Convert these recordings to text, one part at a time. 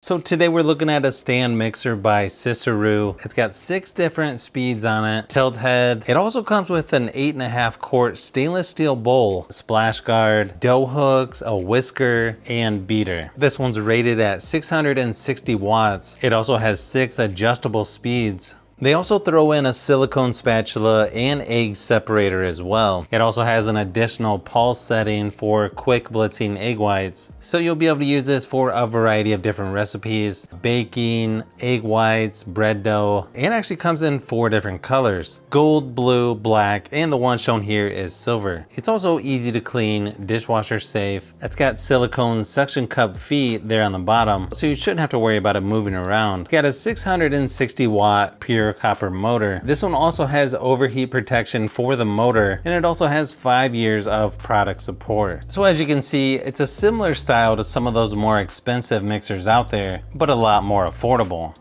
So today we're looking at a stand mixer by Sisiru. It's got 6 different speeds on it, tilt head. It also comes with an 8.5 quart stainless steel bowl, splash guard, dough hooks, a whisker, and beater. This one's rated at 660 watts. It also has 6 adjustable speeds. They also throw in a silicone spatula and egg separator as well. It also has an additional pulse setting for quick blitzing egg whites. So you'll be able to use this for a variety of different recipes, baking, egg whites, bread dough, and actually comes in 4 different colors: gold, blue, black, and the one shown here is silver. It's also easy to clean, dishwasher safe. It's got silicone suction cup feet there on the bottom, so you shouldn't have to worry about it moving around. It's got a 660 watt pure copper motor. This one also has overheat protection for the motor, and it also has 5 years of product support. So as you can see, it's a similar style to some of those more expensive mixers out there, but a lot more affordable.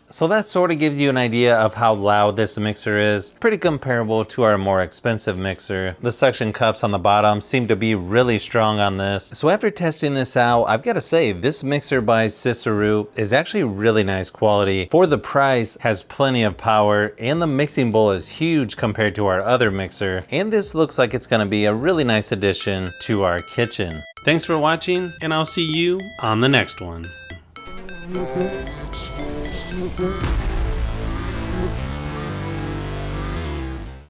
So that sort of gives you an idea of how loud this mixer is. Pretty comparable to our more expensive mixer. The suction cups on the bottom seem to be really strong on this. So after testing this out, I've got to say this mixer by Sisiru is actually really nice quality. For the price, has plenty of power, and the mixing bowl is huge compared to our other mixer. And this looks like it's going to be a really nice addition to our kitchen. Thanks for watching, and I'll see you on the next one. Thank you.